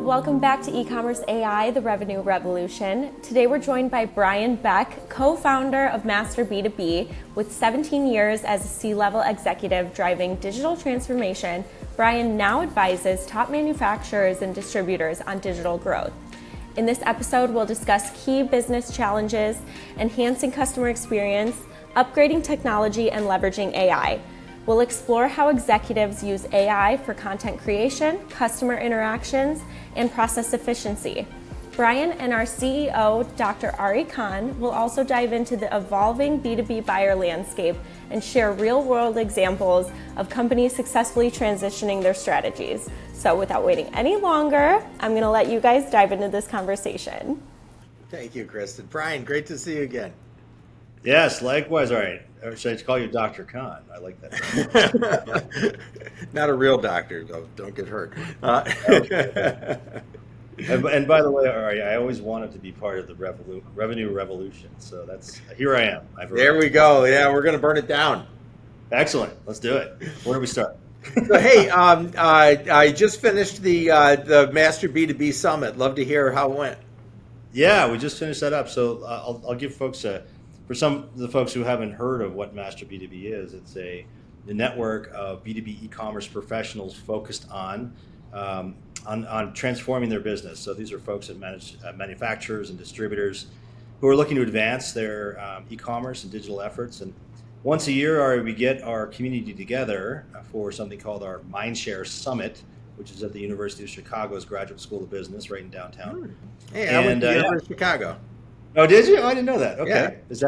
welcome back to eCommerce AI, the Revenue Revolution. Today we're joined by Brian Beck, co-founder of Master B2B. With 17 years as a C-level executive driving digital transformation, Brian now advises top manufacturers and distributors on digital growth. In this episode, we'll discuss key business challenges, enhancing customer experience, upgrading technology, and leveraging AI. We'll explore how executives use AI for content creation, customer interactions, and process efficiency. Brian and our CEO, Dr. Ari Khan, will also dive into the evolving B2B buyer landscape and share real-world examples of companies successfully transitioning their strategies. So without waiting any longer, I'm going to let you guys dive into this conversation. Thank you, Kristen. Brian, great to see you again. Yes, likewise. All right. Should I call you Dr. Khan? I like that. Not a real doctor, though. Don't get hurt. And by the way, Ari, I always wanted to be part of the revenue revolution. So here I am. There we go. Yeah, we're going to burn it down. Excellent. Let's do it. Where do we start? So, hey, I just finished the Master B2B Summit. Love to hear how it went. Yeah, we just finished that up. So I'll give folks for some of the folks who haven't heard of what Master B2B is, it's a network of B2B e-commerce professionals focused on transforming their business. So these are folks that manage manufacturers and distributors who are looking to advance their e-commerce and digital efforts. And once a year, we get our community together for something called our Mindshare Summit, which is at the University of Chicago's Graduate School of Business right in downtown. Hey, I went to the University of Chicago. Oh, did you? Oh, I didn't know that. Okay. Yeah. Is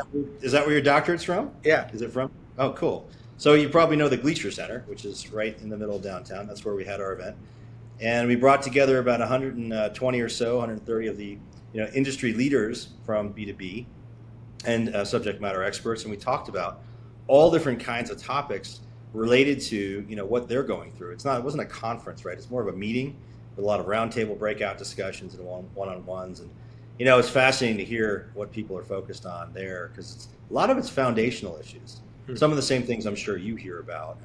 that where your doctorate's from? Yeah. Is it from? Oh, cool. So you probably know the Gleacher Center, which is right in the middle of downtown. That's where we had our event. And we brought together about 120 or so, 130 of the industry leaders from B2B and subject matter experts. And we talked about all different kinds of topics related to what they're going through. It wasn't a conference, right? It's more of a meeting with a lot of roundtable breakout discussions and one-on-ones. And it's fascinating to hear what people are focused on there because a lot of it's foundational issues. Some of the same things I'm sure you hear about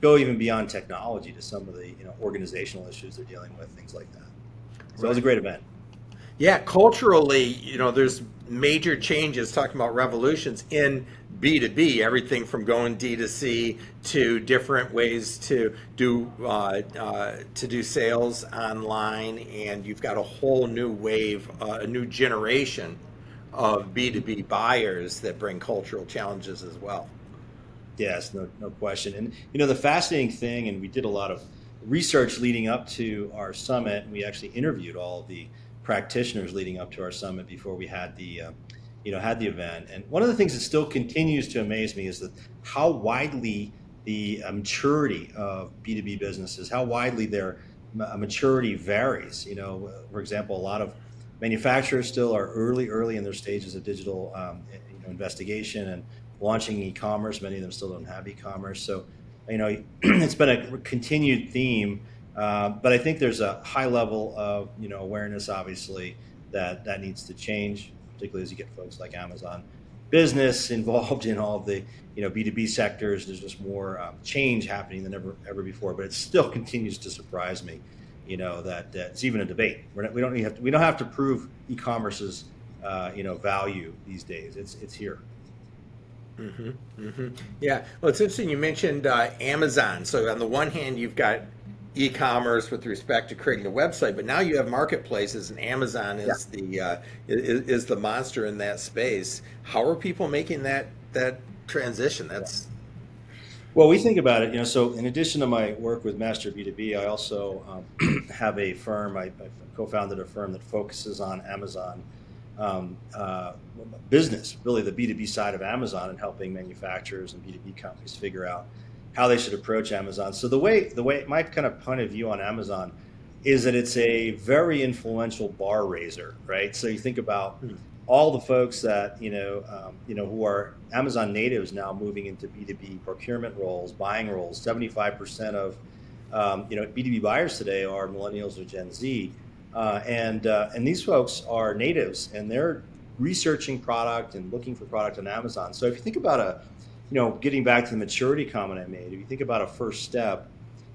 go even beyond technology to some of the organizational issues they're dealing with, things like that. So It was a great event. Yeah, culturally, there's major changes, talking about revolutions in B2B, everything from going D2C to different ways to do sales online, and you've got a whole new wave, a new generation of B2B buyers that bring cultural challenges as well. Yes, no question. And the fascinating thing, and we did a lot of research leading up to our summit, and we actually interviewed all of the practitioners leading up to our summit before we had the event. And one of the things that still continues to amaze me is that how widely the maturity of B2B businesses, how widely their maturity varies. For example, a lot of manufacturers still are early in their stages of digital investigation and launching e-commerce. Many of them still don't have e-commerce. So, it's been a continued theme. But I think there's a high level of awareness, obviously, that needs to change, particularly as you get folks like Amazon Business involved in all of the B2B sectors. There's just more change happening than ever before. But it still continues to surprise me, that it's even a debate. We don't have to prove e-commerce's value these days. It's here. Mm-hmm. Mm-hmm. Yeah. Well, it's interesting you mentioned Amazon. So on the one hand, you've got e-commerce with respect to creating a website, but now you have marketplaces, and Amazon is the monster in that space. How are people making that transition? Well, we think about it. So in addition to my work with Master B2B, I also have a firm. I co-founded a firm that focuses on Amazon business, really the B2B side of Amazon, and helping manufacturers and B2B companies figure out how they should approach Amazon. So the way my kind of point of view on Amazon is that it's a very influential bar raiser, right? So you think about all the folks that who are Amazon natives now moving into B2B procurement roles, buying roles. 75% of B2B buyers today are millennials or Gen Z, and these folks are natives, and they're researching product and looking for product on Amazon. So if you think about getting back to the maturity comment I made, if you think about a first step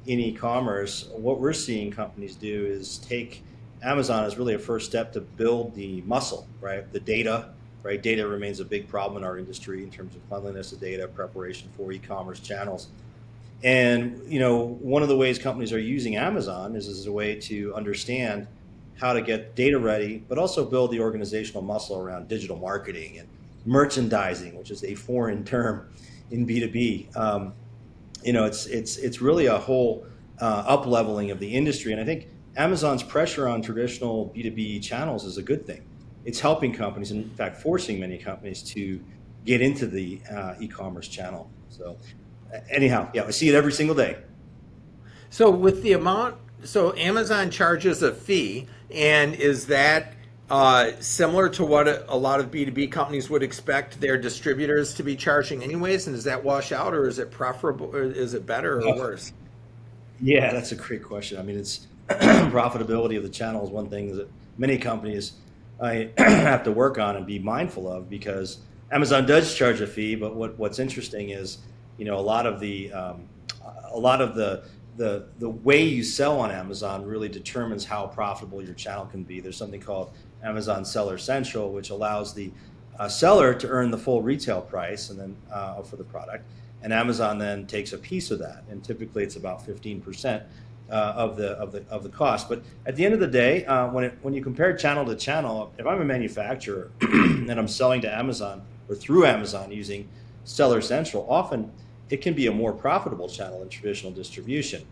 in e-commerce, what we're seeing companies do is take Amazon is really a first step to build the muscle, right? The data, right? Data remains a big problem in our industry in terms of cleanliness of data, preparation for e-commerce channels. And one of the ways companies are using Amazon is as a way to understand how to get data ready, but also build the organizational muscle around digital marketing and merchandising, which is a foreign term in B2B. It's really a whole up leveling of the industry, and I think Amazon's pressure on traditional B2B channels is a good thing. It's helping companies, in fact, forcing many companies to get into the e-commerce channel. So anyhow, yeah, I see it every single day. So so Amazon charges a fee, and is that similar to what a lot of B2B companies would expect their distributors to be charging anyways? And does that wash out, or is it preferable, or is it better or worse? Yeah, that's a great question. I mean, it's profitability of the channel is one thing that many companies have to work on and be mindful of, because Amazon does charge a fee. But what's interesting is, a lot of the way you sell on Amazon really determines how profitable your channel can be. There's something called Amazon Seller Central, which allows the seller to earn the full retail price and then for the product, and Amazon then takes a piece of that, and typically it's about 15% of the cost. But at the end of the day, when you compare channel to channel, if I'm a manufacturer and I'm selling to Amazon or through Amazon using Seller Central, often it can be a more profitable channel than traditional distribution.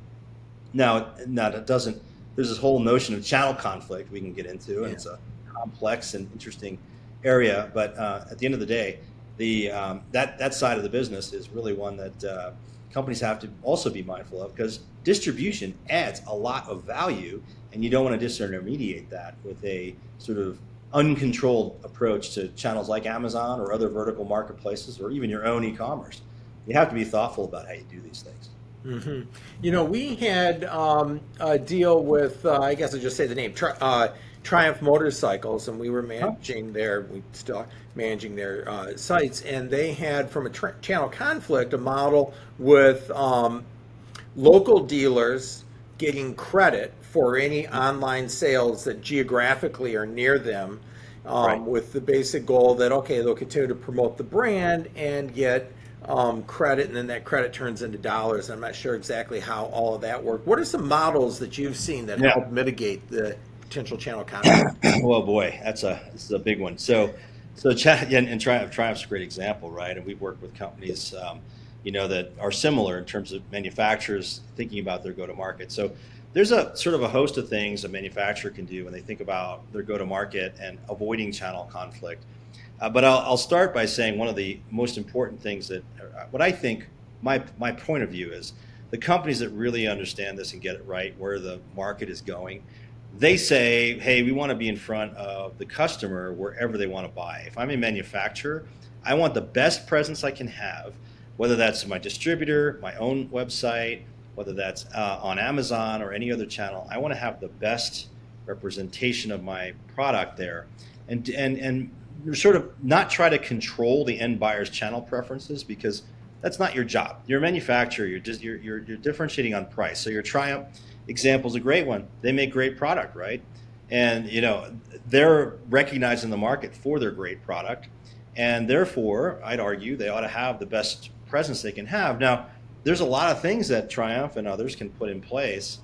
Now it doesn't. There's this whole notion of channel conflict we can get into, and it's a complex and interesting area. But at the end of the day, that side of the business is really one that companies have to also be mindful of, because distribution adds a lot of value, and you don't want to disintermediate that with a sort of uncontrolled approach to channels like Amazon or other vertical marketplaces, or even your own e-commerce. You have to be thoughtful about how you do these things. Mm-hmm. We had a deal with, I guess I'll just say the name, Triumph Motorcycles, and we were managing we still are managing their sites, and they had, from a channel conflict, a model with local dealers getting credit for any online sales that geographically are near them, with the basic goal that, okay, they'll continue to promote the brand and get credit, and then that credit turns into dollars. I'm not sure exactly how all of that worked. What are some models that you've seen that help mitigate the potential channel conflict? Well, boy, this is a big one. So and Triumph's a great example, right? And we've worked with companies, that are similar in terms of manufacturers thinking about their go-to-market. So there's a sort of a host of things a manufacturer can do when they think about their go-to-market and avoiding channel conflict. But I'll start by saying one of the most important things that, what I think, my point of view is, the companies that really understand this and get it right, where the market is going, they say, hey, we want to be in front of the customer wherever they want to buy. If I'm a manufacturer, I want the best presence I can have, whether that's my distributor, my own website, whether that's on Amazon or any other channel. I want to have the best representation of my product there, and sort of not try to control the end buyer's channel preferences, because that's not your job. You're a manufacturer. You're differentiating on price. So your Triumph example is a great one. They make great product, right? And they're recognized in the market for their great product, and therefore I'd argue they ought to have the best presence they can have. Now, there's a lot of things that Triumph and others can put in place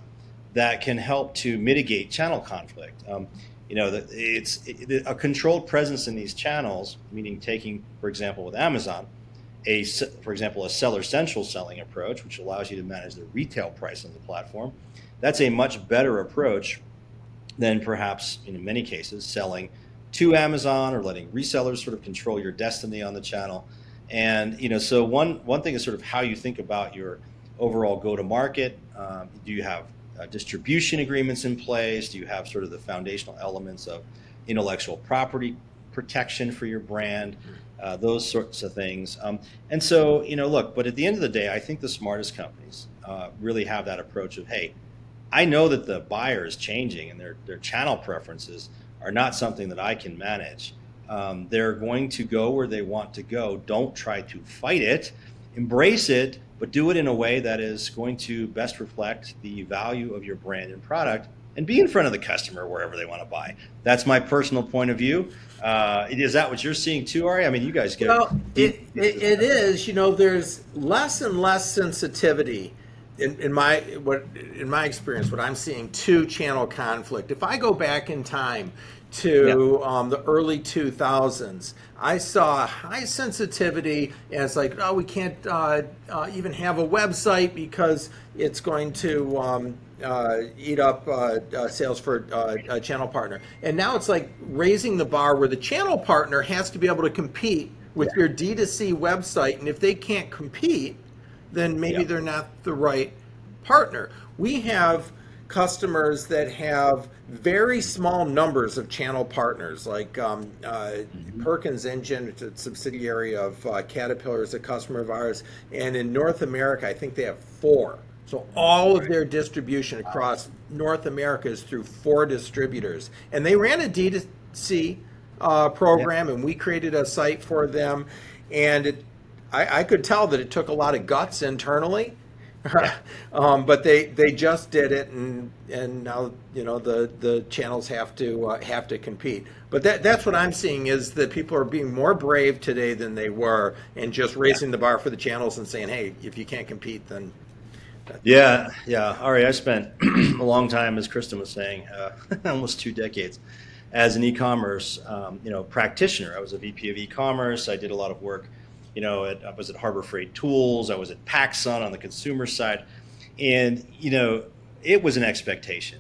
that can help to mitigate channel conflict. It's a controlled presence in these channels, meaning taking, for example, with Amazon, a Seller Central selling approach, which allows you to manage the retail price on the platform. That's a much better approach than perhaps, in many cases, selling to Amazon or letting resellers sort of control your destiny on the channel. And so one thing is sort of how you think about your overall go-to-market. Do you have distribution agreements in place? Do you have sort of the foundational elements of intellectual property protection for your brand? Those sorts of things. And so, look, but at the end of the day, I think the smartest companies really have that approach of, hey, I know that the buyer is changing and their channel preferences are not something that I can manage. They're going to go where they want to go. Don't try to fight it. Embrace it, but do it in a way that is going to best reflect the value of your brand and product, and be in front of the customer wherever they want to buy. That's my personal point of view. Is that what you're seeing too, Ari? I mean, you guys get Well, deep. it is. There's less and less sensitivity in my experience. What I'm seeing to channel conflict. If I go back in time to the early 2000s, I saw high sensitivity, and it's like, oh, we can't even have a website because it's going to eat up sales for a channel partner. And now it's like raising the bar where the channel partner has to be able to compete with your D2C website, and if they can't compete, then maybe they're not the right partner. We have customers that have very small numbers of channel partners, like Perkins Engine, it's a subsidiary of Caterpillar, is a customer of ours, and in North America, I think they have 4. So all of their distribution across North America is through 4 distributors, and they ran a D2C program, and we created a site for them, and I could tell that it took a lot of guts internally. But they just did it, and now the channels have to compete. But that's what I'm seeing, is that people are being more brave today than they were, and just raising the bar for the channels and saying, hey, if you can't compete, then. Yeah. Ari, I spent a long time, as Kristen was saying, almost 2 decades as an e-commerce practitioner. I was a VP of e-commerce. I did a lot of work. I was at Harbor Freight Tools. I was at PacSun on the consumer side. And, it was an expectation.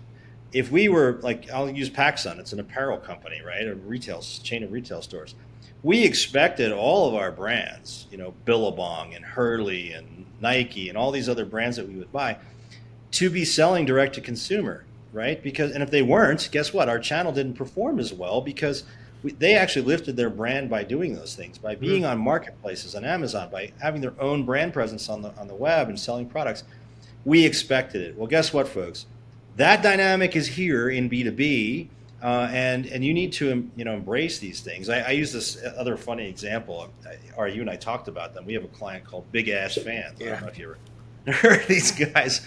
If we were, like, I'll use PacSun, it's an apparel company, right? A chain of retail stores. We expected all of our brands, Billabong and Hurley and Nike and all these other brands that we would buy, to be selling direct to consumer, right? And if they weren't, guess what? Our channel didn't perform as well, because they actually lifted their brand by doing those things, by being on marketplaces on Amazon, by having their own brand presence on the web and selling products. We expected it. Well, guess what, folks? That dynamic is here in B2B, and you need to embrace these things. I use this other funny example. You and I talked about them. We have a client called Big Ass Fans. I don't know if you ever heard these guys.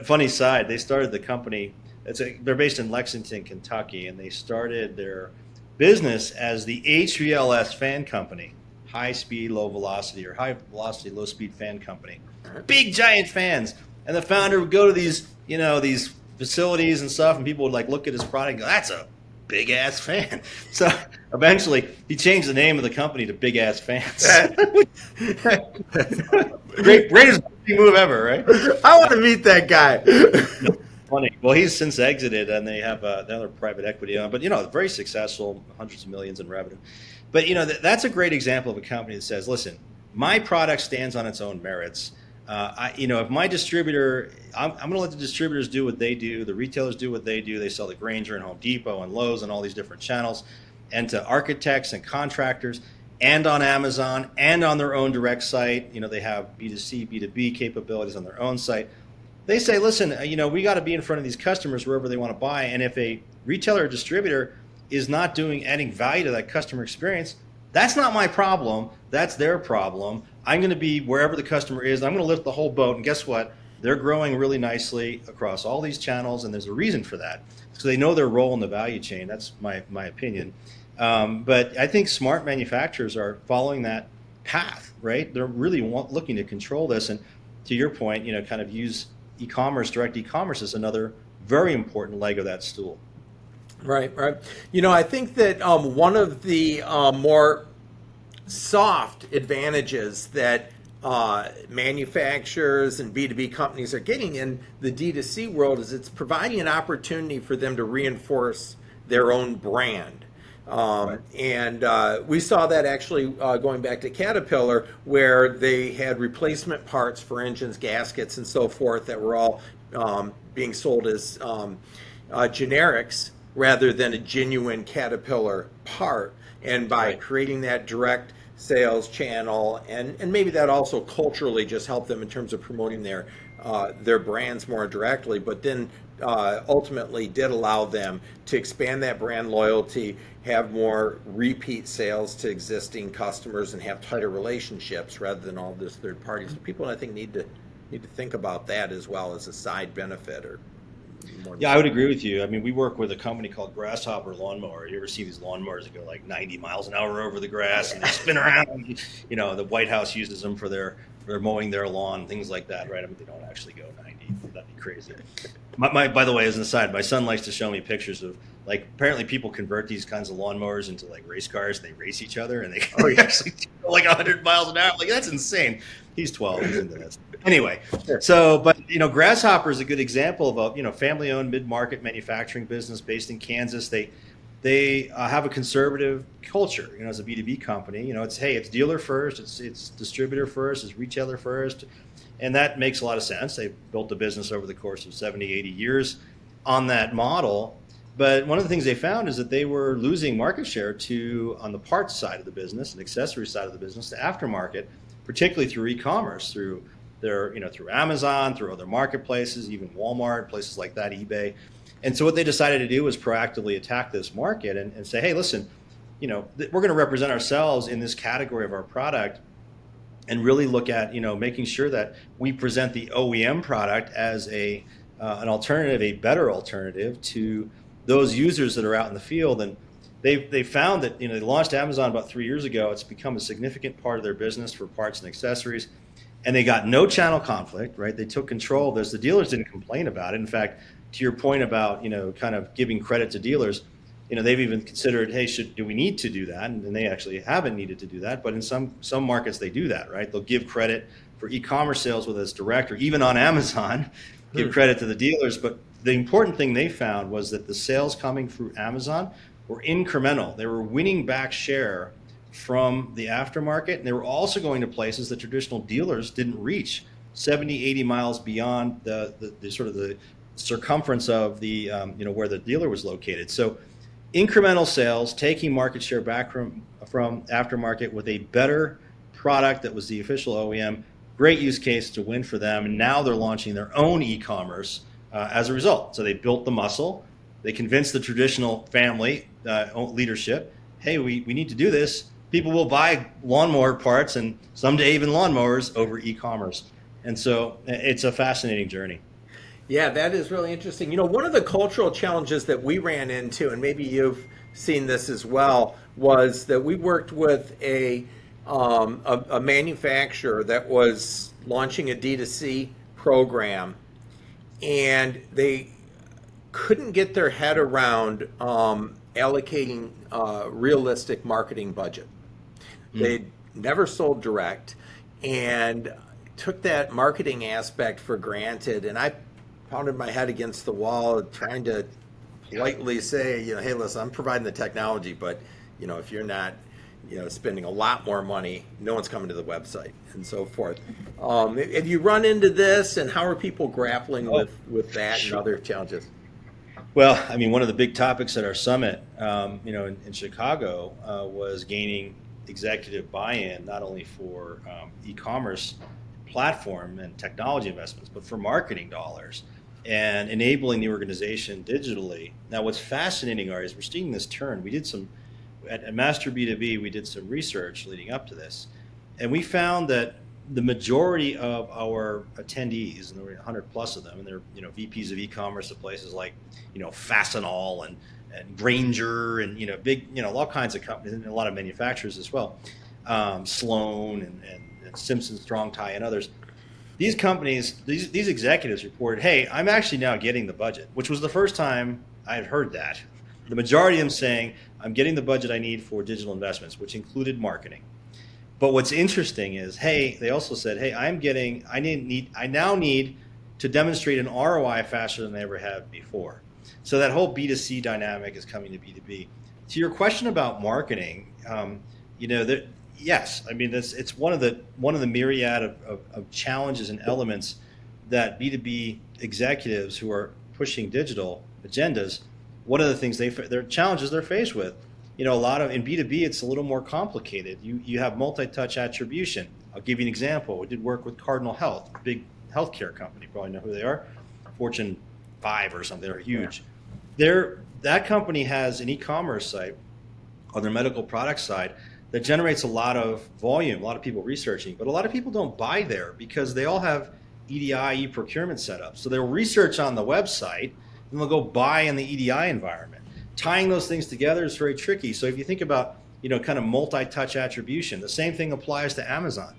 Funny side, they started the company. They're based in Lexington, Kentucky, and they started their business as the HVLS fan company, high speed, low velocity, or high velocity, low speed fan company. Big giant fans. And the founder would go to these facilities and stuff, and people would look at his product and go, that's a big ass fan. So eventually he changed the name of the company to Big Ass Fans. Greatest move ever, right? I want to meet that guy. Funny. Well, he's since exited, and they have another private equity on. But very successful, hundreds of millions in revenue. But that's a great example of a company that says, "Listen, my product stands on its own merits. If my distributor, I'm going to let the distributors do what they do. The retailers do what they do. They sell to Grainger and Home Depot and Lowe's and all these different channels, and to architects and contractors, and on Amazon and on their own direct site. They have B2C, B2B capabilities on their own site." They say, listen, we got to be in front of these customers wherever they want to buy. And if a retailer or distributor is not adding value to that customer experience, that's not my problem. That's their problem. I'm going to be wherever the customer is. I'm going to lift the whole boat. And guess what? They're growing really nicely across all these channels. And there's a reason for that. So they know their role in the value chain. That's my opinion. But I think smart manufacturers are following that path, right? They're really looking to control this. And to your point, kind of use direct e-commerce is another very important leg of that stool. Right. I think that one of the more soft advantages that manufacturers and B2B companies are getting in the D2C world is it's providing an opportunity for them to reinforce their own brand. And we saw that actually going back to Caterpillar, where they had replacement parts for engines, gaskets, and so forth that were all being sold as generics rather than a genuine Caterpillar part. And by creating that direct sales channel, and maybe that also culturally just helped them in terms of promoting their brands more directly, but then ultimately did allow them to expand that brand loyalty, have more repeat sales to existing customers, and have tighter relationships rather than all this third parties. So people, I think, need to think about that as well as a side benefit or more than Yeah, I would agree with you. I mean, we work with a company called Grasshopper Lawnmower. You ever see these lawnmowers that go like 90 miles an hour over the grass and they spin around? You know, the White House uses them for their mowing their lawn, things like that, right? I mean, they don't actually go 90. That'd be crazy. By the way, as an aside, my son likes to show me pictures of, like, apparently people convert these kinds of lawnmowers into like race cars and they race each other and they actually go like 100 miles an hour. Like, that's insane. He's 12. He's into this. Anyway, so, but, you know, Grasshopper is a good example of a, you know, family-owned mid-market manufacturing business based in Kansas. They have a conservative culture, you know, as a B2B company. You know, it's, hey, it's dealer first, it's distributor first, it's retailer first. And that makes a lot of sense. They built a business over the course of 70, 80 years on that model. But one of the things they found is that they were losing market share on the parts side of the business and accessory side of the business to aftermarket, particularly through e-commerce, through Amazon, through other marketplaces, even Walmart, places like that, eBay. And so what they decided to do was proactively attack this market and say, hey, listen, you know, we're going to represent ourselves in this category of our product and really look at, you know, making sure that we present the OEM product as an alternative, a better alternative to those users that are out in the field. And they found that, you know, they launched Amazon about 3 years ago. It's become a significant part of their business for parts and accessories. And they got no channel conflict, right? They took control of this. The dealers didn't complain about it. In fact, to your point about, you know, kind of giving credit to dealers, you know, they've even considered, hey, do we need to do that? And they actually haven't needed to do that. But in some markets, they do that, right? They'll give credit for e-commerce sales, whether it's direct or even on Amazon, give credit to the dealers. But the important thing they found was that the sales coming through Amazon were incremental. They were winning back share from the aftermarket, and they were also going to places that traditional dealers didn't reach, 70, 80 miles beyond the sort of the circumference of the you know, where the dealer was located. So incremental sales, taking market share back from aftermarket with a better product that was the official OEM, great use case to win for them. And now they're launching their own e-commerce as a result. So they built the muscle. They convinced the traditional family leadership, hey, we need to do this. People will buy lawnmower parts and someday even lawnmowers over e-commerce. And so it's a fascinating journey. Yeah, that is really interesting. You know, one of the cultural challenges that we ran into, and maybe you've seen this as well, was that we worked with a manufacturer that was launching a D2C program, and they couldn't get their head around allocating realistic marketing budget. They'd never sold direct and took that marketing aspect for granted. And I pounded my head against the wall trying to politely say, you know, hey, listen, I'm providing the technology, but, you know, if you're not, you know, spending a lot more money, no one's coming to the website and so forth. Have you run into this, and how are people grappling with that and other challenges? Well, I mean, one of the big topics at our summit, you know, in Chicago, was gaining executive buy-in, not only for e-commerce platform and technology investments, but for marketing dollars and enabling the organization digitally. Now, what's fascinating, Ari, is we're seeing this turn. We did some, at Master B2B, we did some research leading up to this, and we found that the majority of our attendees, and there were 100 plus of them, and they're, you know, VPs of e-commerce at places like, you know, Fastenal and Grainger and, you know, big, you know, all kinds of companies and a lot of manufacturers as well, Sloan and Simpson Strong Tie and others. These companies, these executives reported, hey, I'm actually now getting the budget, which was the first time I had heard that. The majority of them saying, I'm getting the budget I need for digital investments, which included marketing. But what's interesting is, hey, they also said, hey, I now need to demonstrate an ROI faster than I ever have before. So that whole B2C dynamic is coming to B2B. To your question about marketing, you know, yes, I mean, it's one of the myriad of challenges and elements that B2B executives who are pushing digital agendas, one of the things their challenges they're faced with. You know, in B2B, it's a little more complicated. You have multi-touch attribution. I'll give you an example. We did work with Cardinal Health, a big healthcare company. You probably know who they are, Fortune 5 or something. They're huge. That company has an e-commerce site on their medical product side that generates a lot of volume, a lot of people researching, but a lot of people don't buy there because they all have EDI, e-procurement set up. So they'll research on the website, then they'll go buy in the EDI environment. Tying those things together is very tricky. So if you think about, kind of multi-touch attribution, the same thing applies to Amazon.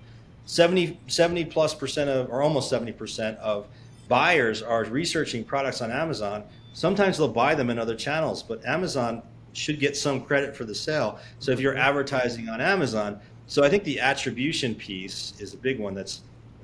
70 plus percent of, or almost 70% of buyers are researching products on Amazon. Sometimes they'll buy them in other channels, but Amazon should get some credit for the sale. So if you're advertising on Amazon, so I think the attribution piece is a big one. In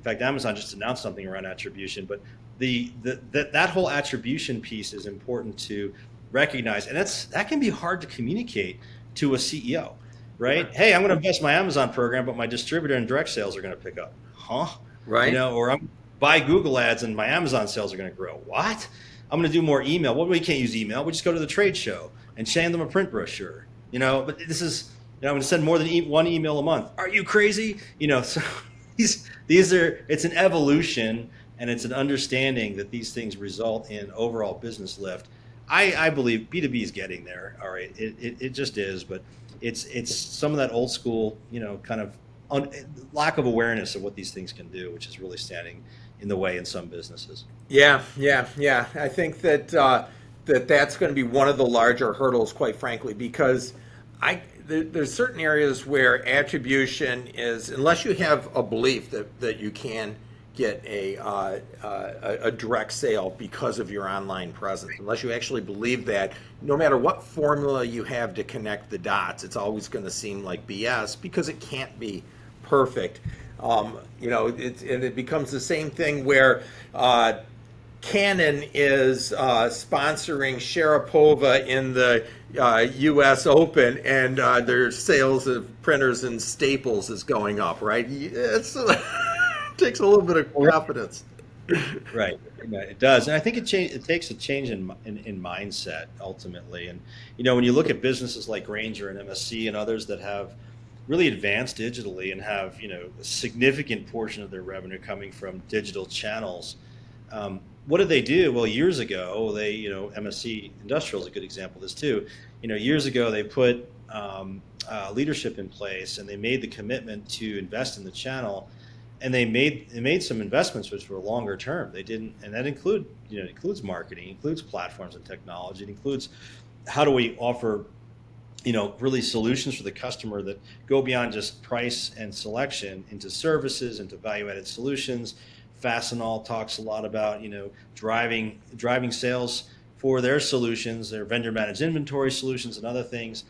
fact, Amazon just announced something around attribution, but that whole attribution piece is important to recognize, and that can be hard to communicate to a CEO, right? Yeah. Hey, I'm going to invest in my Amazon program, but my distributor and direct sales are going to pick up. Huh? Right. Or I'm buy Google ads and my Amazon sales are going to grow. What? I'm going to do more email. Well, we can't use email. We just go to the trade show and send them a print brochure. But this is, I'm going to send more than one email a month. Are you crazy? So these are, it's an evolution, and it's an understanding that these things result in overall business lift. I believe B2B is getting there. All right, it just is, but it's some of that old school, kind of lack of awareness of what these things can do, which is really standing in the way in some businesses. Yeah. I think that that's going to be one of the larger hurdles, quite frankly, because there's certain areas where attribution is, unless you have a belief that you can get a direct sale because of your online presence, unless you actually believe that, no matter what formula you have to connect the dots, it's always going to seem like BS because it can't be perfect. It becomes the same thing where Canon is sponsoring Sharapova in the U.S. Open, and their sales of printers and staples is going up, right? It takes a little bit of confidence. Right, it does, and I think it takes a change in mindset ultimately. And when you look at businesses like Grainger and MSC and others that have really advanced digitally and have a significant portion of their revenue coming from digital channels. What did they do? Well, years ago, MSC Industrial is a good example of this too. Years ago, they put leadership in place, and they made the commitment to invest in the channel, and they made some investments which were longer term. They didn't, and that includes marketing, includes platforms and technology, it includes how do we offer really solutions for the customer that go beyond just price and selection into services, into value-added solutions. Fastenal talks a lot about, driving sales for their solutions, their vendor-managed inventory solutions and other things.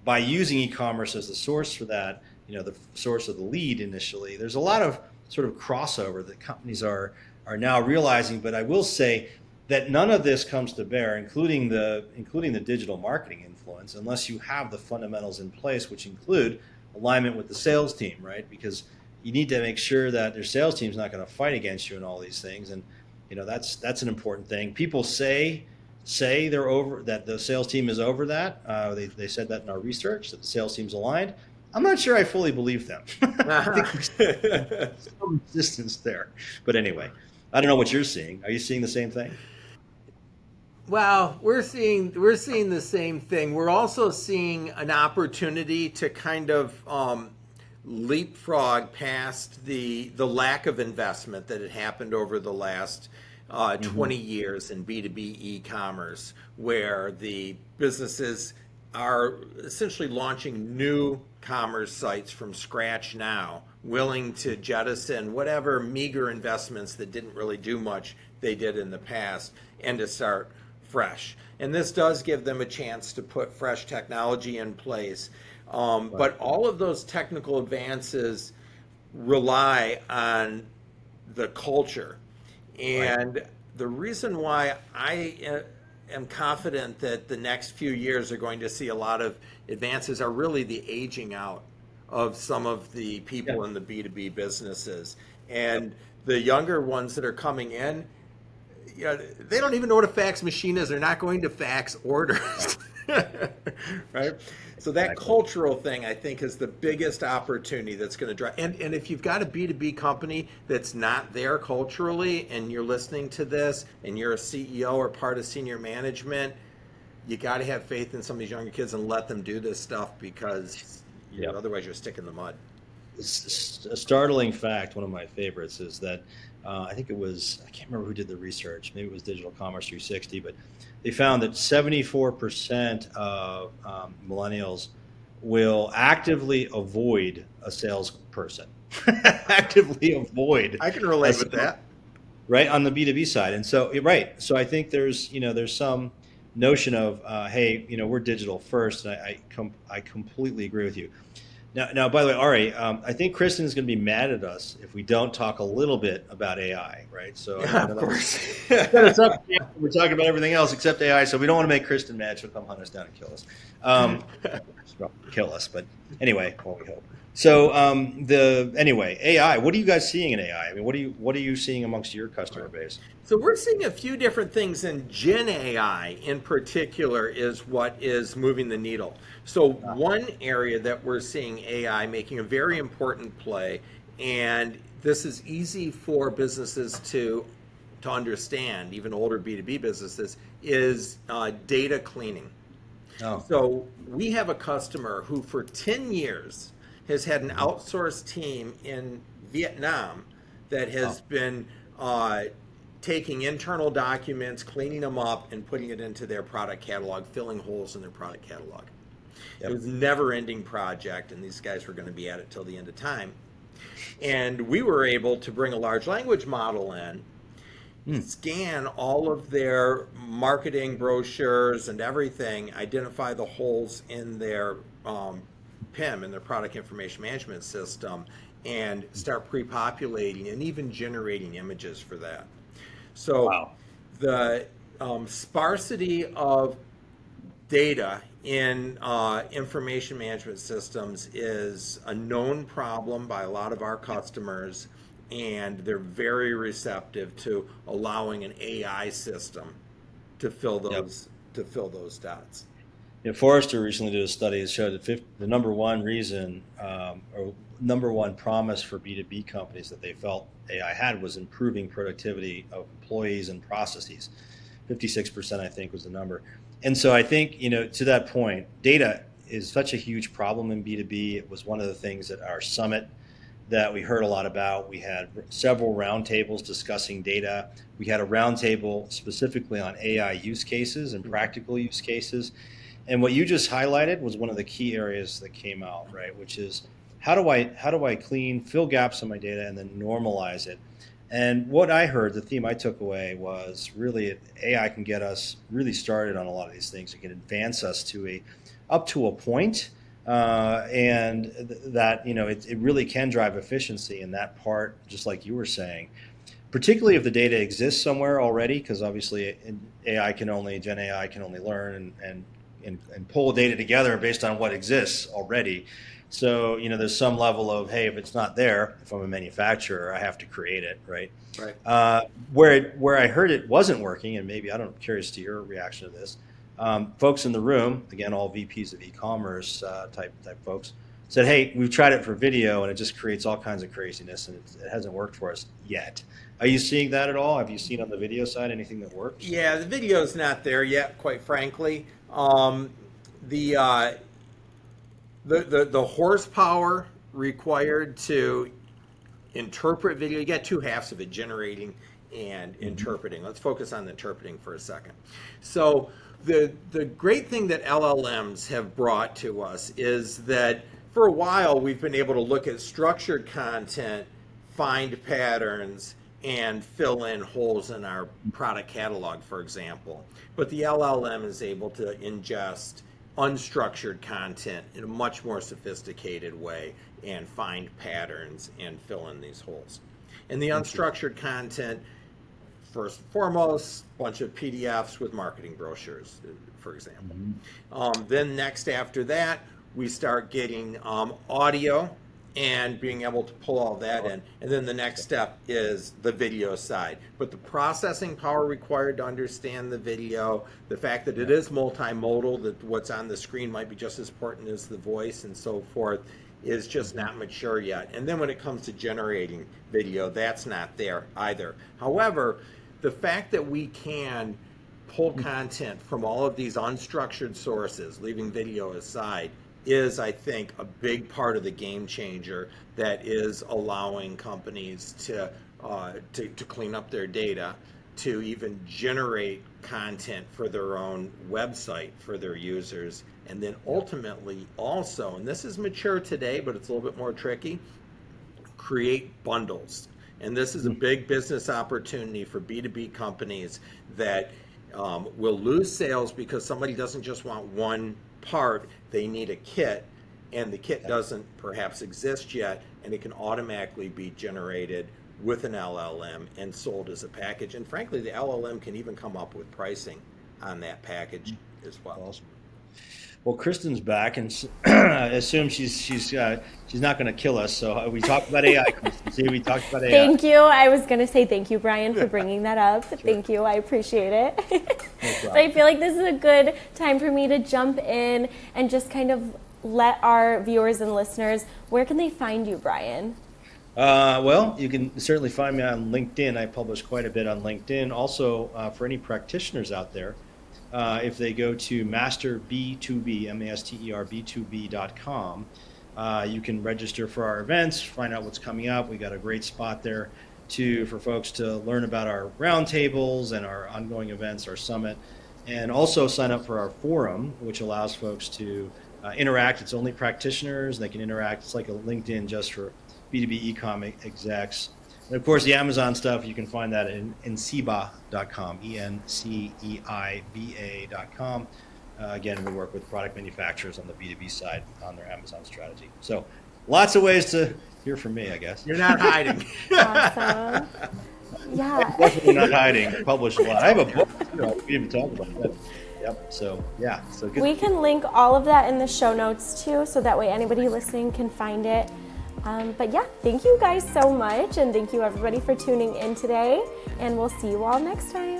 By using e-commerce as the source for that, the source of the lead initially, there's a lot of sort of crossover that companies are now realizing. But I will say that none of this comes to bear, including the digital marketing influence, unless you have the fundamentals in place, which include alignment with the sales team, right? Because you need to make sure that their sales team is not going to fight against you in all these things, and that's an important thing. People say they're over that, the sales team is over that. They said that in our research, that the sales team's aligned. I'm not sure I fully believe them. I think there's some resistance there, but anyway, I don't know what you're seeing. Are you seeing the same thing? Well, we're seeing the same thing. We're also seeing an opportunity to kind of leapfrog past the lack of investment that had happened over the last 20 years in B2B e-commerce, where the businesses are essentially launching new commerce sites from scratch now, willing to jettison whatever meager investments that didn't really do much they did in the past, and to start fresh. And this does give them a chance to put fresh technology in place. But all of those technical advances rely on the culture. And the reason why I am confident that the next few years are going to see a lot of advances are really the aging out of some of the people in the B2B businesses. And the younger ones that are coming in, they don't even know what a fax machine is. They're not going to fax orders. Right? So that cultural thing, I think, is the biggest opportunity that's going to drive. And if you've got a B2B company that's not there culturally, and you're listening to this, and you're a CEO or part of senior management, you got to have faith in some of these younger kids and let them do this stuff, because otherwise you're a stick in the mud. A startling fact, one of my favorites, is that I think it was, I can't remember who did the research, maybe it was Digital Commerce 360, but they found that 74% of millennials will actively avoid a salesperson. Actively avoid I can a relate with salesperson, that. right, on the B2B side. And so, right. So I think there's some notion of, hey, we're digital first. And I completely agree with you. Now, by the way, Ari, I think Kristen is going to be mad at us if we don't talk a little bit about AI, right? So I Yeah, know of that course. set us up. We're talking about everything else except AI, so we don't want to make Kristen mad. She'll come hunt us down and kill us. She'll probably kill us, but anyway, well, we hope. So anyway, AI. What are you guys seeing in AI? I mean, what are you seeing amongst your customer base? So we're seeing a few different things, and Gen AI in particular is what is moving the needle. So one area that we're seeing AI making a very important play, and this is easy for businesses to understand, even older B2B businesses, is data cleaning. Oh, So we have a customer who for 10 years has had an outsourced team in Vietnam that has been taking internal documents, cleaning them up, and putting it into their product catalog, filling holes in their product catalog. It yep. was a never-ending project, and these guys were going to be at it till the end of time. And we were able to bring a large language model in, scan all of their marketing brochures and everything, identify the holes in their PIM, in their product information management system, and start pre-populating and even generating images for that. So Wow. the sparsity of data in information management systems is a known problem by a lot of our customers, and they're very receptive to allowing an AI system to fill Yep. those dots. Forrester recently did a study that showed that the number one reason or number one promise for B2B companies that they felt AI had was improving productivity of employees and processes. 56%, I think, was the number. And so I think, to that point, data is such a huge problem in B2B. It was one of the things at our summit that we heard a lot about. We had several roundtables discussing data. We had a roundtable specifically on AI use cases and practical use cases. And what you just highlighted was one of the key areas that came out, right? Which is how do I fill gaps in my data and then normalize it? And what I heard, the theme I took away was really AI can get us really started on a lot of these things. It can advance us up to a point, and that it really can drive efficiency in that part, just like you were saying. Particularly if the data exists somewhere already, because obviously Gen AI can only learn and pull data together based on what exists already. So, there's some level of, hey, if it's not there, if I'm a manufacturer, I have to create it, right? Right. Where I heard it wasn't working, and maybe, I'm curious to your reaction to this. Folks in the room, again, all VPs of e-commerce type folks, said, hey, we've tried it for video, and it just creates all kinds of craziness, and it hasn't worked for us yet. Are you seeing that at all? Have you seen on the video side anything that works? Yeah, the video's not there yet, quite frankly. The the horsepower required to interpret video, you got two halves of it, generating and interpreting. Let's focus on the interpreting for a second. So the great thing that LLMs have brought to us is that for a while we've been able to look at structured content, find patterns, and fill in holes in our product catalog, for example. But the LLM is able to ingest unstructured content in a much more sophisticated way and find patterns and fill in these holes. And the unstructured content, first and foremost, a bunch of PDFs with marketing brochures, for example. Then next after that, we start getting audio and being able to pull all that in. And then the next step is the video side. But the processing power required to understand the video, the fact that it is multimodal, that what's on the screen might be just as important as the voice and so forth, is just not mature yet. And then when it comes to generating video, that's not there either. However, the fact that we can pull content from all of these unstructured sources, leaving video aside, is, I think, a big part of the game changer that is allowing companies to clean up their data, to even generate content for their own website for their users, and then ultimately also, and this is mature today, but it's a little bit more tricky, create bundles. And this is a big business opportunity for B2B companies that will lose sales because somebody doesn't just want one part, they need a kit, and the kit doesn't perhaps exist yet, and it can automatically be generated with an LLM and sold as a package. And frankly, the LLM can even come up with pricing on that package as well. Awesome. Well, Kristen's back, and I assume she's not going to kill us. So we talked about AI, Kristen. See, we talked about AI. Thank you. I was going to say thank you, Brian, for bringing that up. Sure. Thank you. I appreciate it. No but I feel like this is a good time for me to jump in and just kind of let our viewers and listeners, where can they find you, Brian? Well, you can certainly find me on LinkedIn. I publish quite a bit on LinkedIn. Also, for any practitioners out there, if they go to masterb2b, masterb2b.com, you can register for our events, find out what's coming up. We got a great spot there for folks to learn about our roundtables and our ongoing events, our summit, and also sign up for our forum, which allows folks to interact. It's only practitioners. They can interact. It's like a LinkedIn just for B2B e-com execs. And of course, the Amazon stuff, you can find that in enceiba.com, enceiba.com. Again, we work with product manufacturers on the B2B side on their Amazon strategy. So lots of ways to hear from me, I guess. You're not hiding. Awesome. Yeah. I'm definitely not hiding. I publish a lot. I have a book, we didn't even talk about that. Yep. So, yeah. So good. We can link all of that in the show notes, too, so that way anybody listening can find it. But yeah, thank you guys so much, and thank you everybody for tuning in today, and we'll see you all next time.